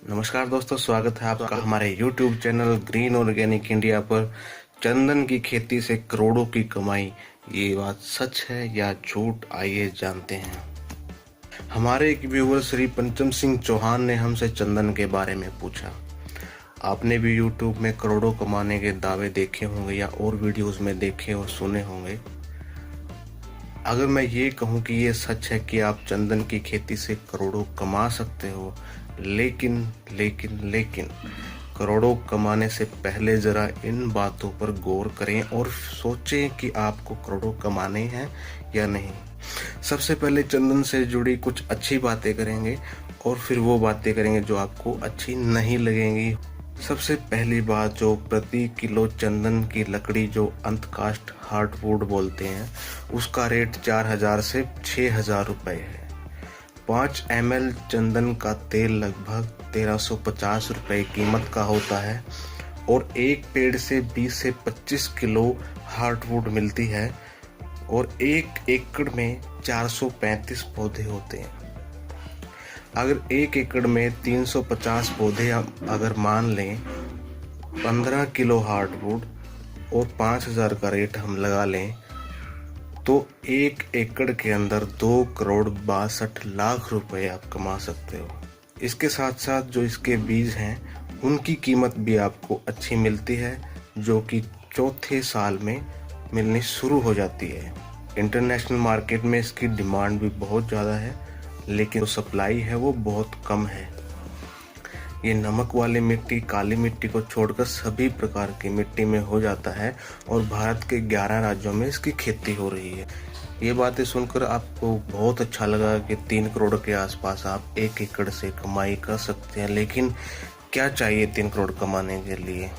नमस्कार दोस्तों, स्वागत है आपका हमारे YouTube channel green organic India पर। चंदन की खेती से करोड़ों की कमाई, ये बात सच है या झूठ, आइए जानते हैं। हमारे एक व्यूअर श्री पंचम सिंह चौहान ने हमसे चंदन के बारे में पूछा। आपने भी YouTube में करोड़ों कमाने के दावे देखे होंगे या और वीडियोस में देखे और सुने होंगे। अगर मैं ये कहूँ कि ये सच है कि आप चंदन की खेती से करोड़ों कमा सकते हो, लेकिन करोड़ों कमाने से पहले जरा इन बातों पर गौर करें और सोचें कि आपको करोड़ों कमाने हैं या नहीं। सबसे पहले चंदन से जुड़ी कुछ अच्छी बातें करेंगे और फिर वो बातें करेंगे जो आपको अच्छी नहीं लगेंगी। सबसे पहली बात, जो प्रति किलो चंदन की लकड़ी जो अंतकाष्ठ हार्डवुड बोलते हैं, उसका रेट 4000 से 6000 रुपए है। 5 ml चंदन का तेल लगभग 1350 रुपए कीमत का होता है और एक पेड़ से 20 से 25 किलो हार्डवुड मिलती है और 1 एकड़ में 435 पौधे होते हैं। अगर 1 एकड़ में 350 पौधे अगर मान लें, 15 किलो हार्डवुड और 5000 का रेट हम लगा लें, तो 1 एकड़ के अंदर 2,62,00,000 रुपए आप कमा सकते हो। इसके साथ साथ जो इसके बीज हैं, उनकी कीमत भी आपको अच्छी मिलती है, जो कि चौथे साल में मिलनी शुरू हो जाती है। इंटरनेशनल मार्केट में इसकी डिमांड भी बहुत ज़्यादा है, लेकिन जो सप्लाई है वो बहुत कम है। ये नमक वाली मिट्टी, काली मिट्टी को छोड़कर सभी प्रकार की मिट्टी में हो जाता है और भारत के 11 राज्यों में इसकी खेती हो रही है। ये बातें सुनकर आपको बहुत अच्छा लगा कि 3 करोड़ के आसपास आप 1 एकड़ से कमाई कर सकते हैं, लेकिन क्या चाहिए 3 करोड़ कमाने के लिए।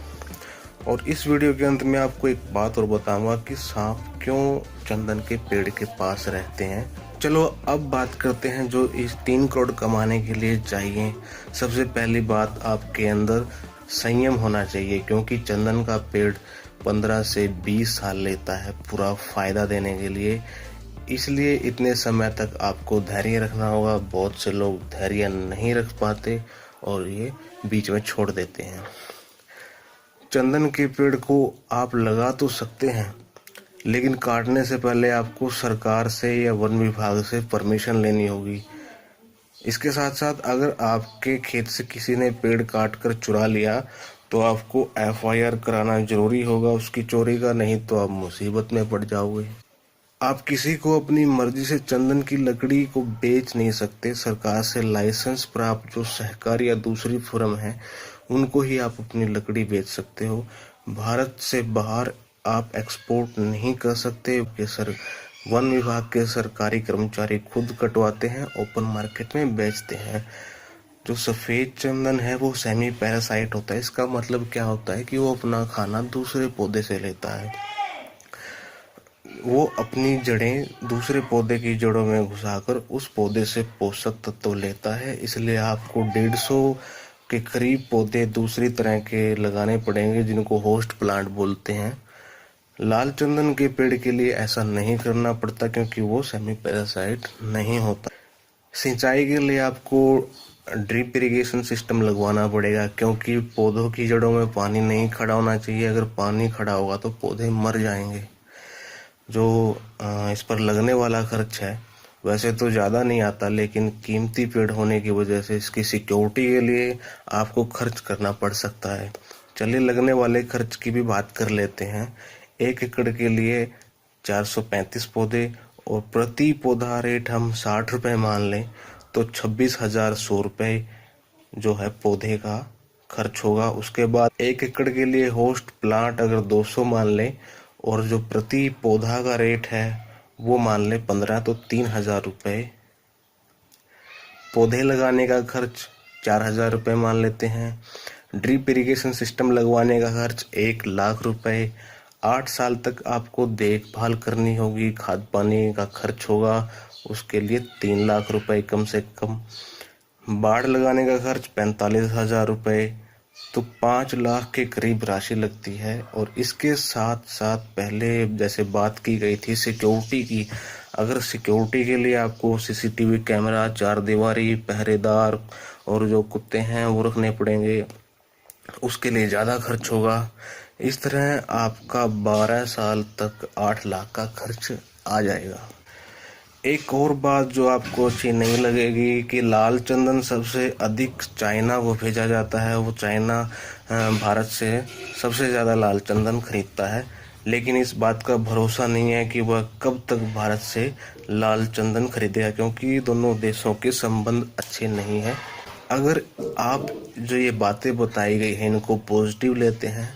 और इस वीडियो के अंत में आपको एक बात और बताऊंगा कि सांप क्यों चंदन के पेड़ के पास रहते हैं। चलो अब बात करते हैं जो इस 3 करोड़ कमाने के लिए चाहिए। सबसे पहली बात, आपके अंदर संयम होना चाहिए, क्योंकि चंदन का पेड़ 15 से 20 साल लेता है पूरा फायदा देने के लिए। इसलिए इतने समय तक आपको धैर्य रखना होगा। बहुत से लोग धैर्य नहीं रख पाते और ये बीच में छोड़ देते हैं। चंदन के पेड़ को आप लगा तो सकते हैं, लेकिन काटने से पहले आपको सरकार से या वन विभाग से परमिशन लेनी होगी। इसके साथ साथ अगर आपके खेत से किसी ने पेड़ काट कर चुरा लिया तो आपको FIR कराना जरूरी होगा उसकी चोरी का, नहीं तो आप मुसीबत में पड़ जाओगे। आप किसी को अपनी मर्जी से चंदन की लकड़ी को बेच नहीं सकते। सरकार से लाइसेंस प्राप्त जो सहकारी या दूसरी फर्म है, उनको ही आप अपनी लकड़ी बेच सकते हो। भारत से बाहर आप एक्सपोर्ट नहीं कर सकते। वन विभाग के सरकारी कर्मचारी खुद कटवाते हैं, ओपन मार्केट में बेचते हैं। जो सफेद चंदन है वो सेमी पैरासाइट होता है। इसका मतलब क्या होता है कि वो अपना खाना दूसरे पौधे से लेता है। वो अपनी जड़ें दूसरे पौधे की जड़ों में घुसाकर उस पौधे से पोषक तत्व लेता है। इसलिए आपको 150 के करीब पौधे दूसरी तरह के लगाने पड़ेंगे, जिनको होस्ट प्लांट बोलते हैं। लाल चंदन के पेड़ के लिए ऐसा नहीं करना पड़ता, क्योंकि वो सेमी पैरासाइट नहीं होता। सिंचाई के लिए आपको ड्रिप इरिगेशन सिस्टम लगवाना पड़ेगा, क्योंकि पौधों की जड़ों में पानी नहीं खड़ा होना चाहिए। अगर पानी खड़ा होगा तो पौधे मर जाएंगे। जो इस पर लगने वाला खर्च है, वैसे तो ज़्यादा नहीं आता, लेकिन कीमती पेड़ होने की वजह से इसकी सिक्योरिटी के लिए आपको खर्च करना पड़ सकता है। चलिए लगने वाले खर्च की भी बात कर लेते हैं। 1 एकड़ के लिए 435 पौधे और प्रति पौधा रेट हम 60 रुपये मान लें, तो 26,100 रुपये जो है पौधे का खर्च होगा। उसके बाद 1 एकड़ के लिए होस्ट प्लांट अगर 200 मान लें और जो प्रति पौधा का रेट है वो मान ले 15, तो 3,000 रुपये। पौधे लगाने का खर्च 4,000 रुपये मान लेते हैं। ड्रिप इरिगेशन सिस्टम लगवाने का खर्च 1,00,000 रुपये। 8 साल तक आपको देखभाल करनी होगी, खाद पानी का खर्च होगा, उसके लिए 3,00,000 रुपये कम से कम। बाड़ लगाने का खर्च 45,000 रुपये, तो 5 लाख के करीब राशि लगती है। और इसके साथ साथ पहले जैसे बात की गई थी सिक्योरिटी की, अगर सिक्योरिटी के लिए आपको CCTV कैमरा, 4 दीवारी, पहरेदार और जो कुत्ते हैं वो रखने पड़ेंगे, उसके लिए ज़्यादा खर्च होगा। इस तरह आपका 12 साल तक 8 लाख का खर्च आ जाएगा। एक और बात जो आपको अच्छी नहीं लगेगी कि लाल चंदन सबसे अधिक चाइना को भेजा जाता है। वो चाइना भारत से सबसे ज़्यादा लाल चंदन खरीदता है, लेकिन इस बात का भरोसा नहीं है कि वह कब तक भारत से लाल चंदन खरीदेगा, क्योंकि दोनों देशों के संबंध अच्छे नहीं हैं। अगर आप जो ये बातें बताई गई हैं इनको पॉजिटिव लेते हैं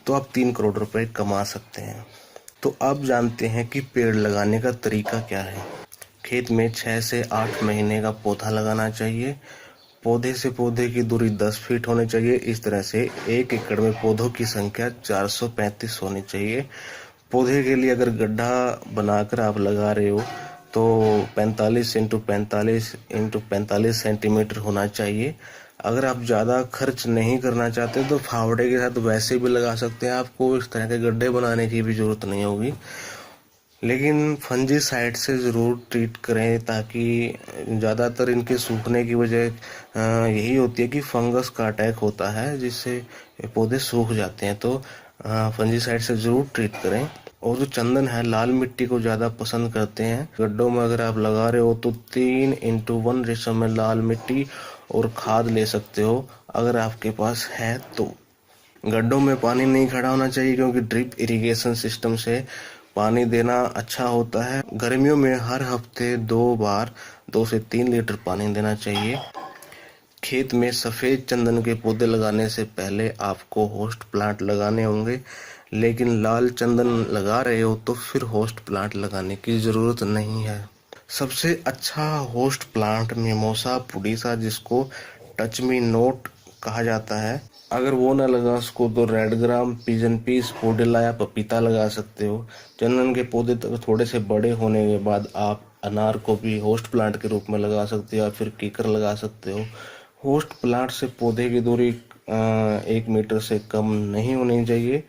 तो आप 3 करोड़ रुपए कमा सकते हैं। तो अब जानते हैं कि पेड़ लगाने का तरीका क्या है। खेत में 6 से 8 महीने का पौधा लगाना चाहिए। पौधे से पौधे की दूरी 10 फीट होनी चाहिए। इस तरह से 1 एकड़ में पौधों की संख्या 435 होनी चाहिए। पौधे के लिए अगर गड्ढा बनाकर आप लगा रहे हो तो 45 × 45 × 45 सेंटीमीटर होना चाहिए। अगर आप ज़्यादा खर्च नहीं करना चाहते तो फावड़े के साथ वैसे भी लगा सकते हैं, आपको इस तरह के गड्ढे बनाने की भी ज़रूरत नहीं होगी। लेकिन फंजीसाइड से ज़रूर ट्रीट करें, ताकि ज़्यादातर इनके सूखने की वजह यही होती है कि फंगस का अटैक होता है जिससे पौधे सूख जाते हैं। तो फंजीसाइड से ज़रूर ट्रीट करें। और जो चंदन है लाल मिट्टी को ज़्यादा पसंद करते हैं। गड्ढों में अगर आप लगा रहे हो तो 3:1 रेशो में लाल मिट्टी और खाद ले सकते हो अगर आपके पास है तो। गड्ढों में पानी नहीं खड़ा होना चाहिए, क्योंकि ड्रिप इरिगेशन सिस्टम से पानी देना अच्छा होता है। गर्मियों में हर हफ्ते 2 बार 2 से 3 लीटर पानी देना चाहिए। खेत में सफ़ेद चंदन के पौधे लगाने से पहले आपको होस्ट प्लांट लगाने होंगे, लेकिन लाल चंदन लगा रहे हो तो फिर होस्ट प्लांट लगाने की ज़रूरत नहीं है। सबसे अच्छा होस्ट प्लांट मिमोसा पुडीसा, जिसको टच मी नोट कहा जाता है, अगर वो ना लगा उसको तो रेड ग्राम, पिजन पीस, कोडेला या पपीता लगा सकते हो। चंदन के पौधे थोड़े से बड़े होने के बाद आप अनार को भी होस्ट प्लांट के रूप में लगा सकते हो या फिर कीकर लगा सकते हो। होस्ट प्लांट से पौधे की दूरी 1 मीटर से कम नहीं होनी चाहिए।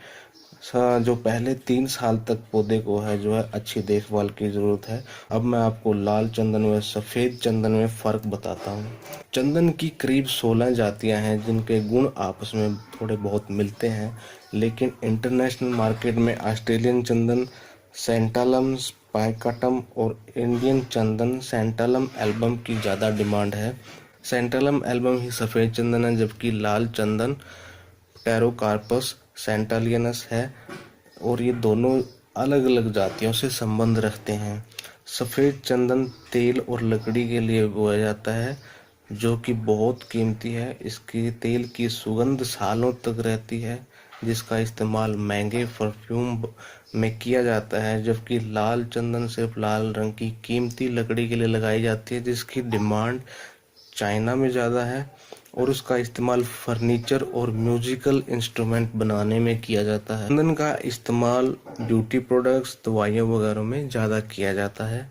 जो पहले 3 साल तक पौधे को है जो है अच्छी देखभाल की ज़रूरत है। अब मैं आपको लाल चंदन व सफ़ेद चंदन में फ़र्क बताता हूँ। चंदन की करीब 16 जातियाँ हैं जिनके गुण आपस में थोड़े बहुत मिलते हैं, लेकिन इंटरनेशनल मार्केट में ऑस्ट्रेलियन चंदन सेंटालम स्पाइकाटम और इंडियन चंदन सेंटालम एल्बम की ज़्यादा डिमांड है। सेंटालम एल्बम ही सफ़ेद चंदन है, जबकि लाल चंदन टेरोकार्पस सेंटालियनस है, और ये दोनों अलग अलग जातियों से संबंध रखते हैं। सफ़ेद चंदन तेल और लकड़ी के लिए बोया जाता है, जो कि बहुत कीमती है। इसकी तेल की सुगंध सालों तक रहती है, जिसका इस्तेमाल महंगे परफ्यूम में किया जाता है। जबकि लाल चंदन सिर्फ लाल रंग की कीमती लकड़ी के लिए लगाई जाती है, जिसकी डिमांड चाइना में ज़्यादा है, और उसका इस्तेमाल फर्नीचर और म्यूजिकल इंस्ट्रूमेंट बनाने में किया जाता है। चंदन का इस्तेमाल ब्यूटी प्रोडक्ट्स, दवाइयों वगैरह में ज़्यादा किया जाता है।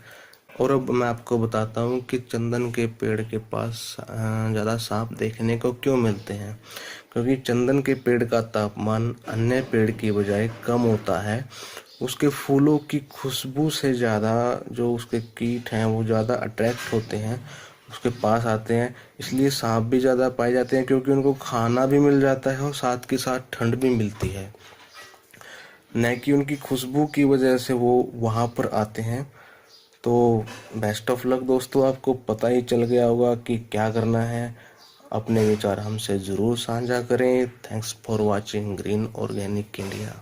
और अब मैं आपको बताता हूँ कि चंदन के पेड़ के पास ज़्यादा सांप देखने को क्यों मिलते हैं। क्योंकि चंदन के पेड़ का तापमान अन्य पेड़ की बजाय कम होता है। उसके फूलों की खुशबू से ज़्यादा जो उसके कीट हैं वो ज़्यादा अट्रैक्ट होते हैं, उसके पास आते हैं। इसलिए सांप भी ज़्यादा पाए जाते हैं, क्योंकि उनको खाना भी मिल जाता है और साथ के साथ ठंड भी मिलती है, न कि उनकी खुशबू की वजह से वो वहाँ पर आते हैं। तो बेस्ट ऑफ लक दोस्तों, आपको पता ही चल गया होगा कि क्या करना है। अपने विचार हमसे ज़रूर साझा करें। Thanks for watching green organic India.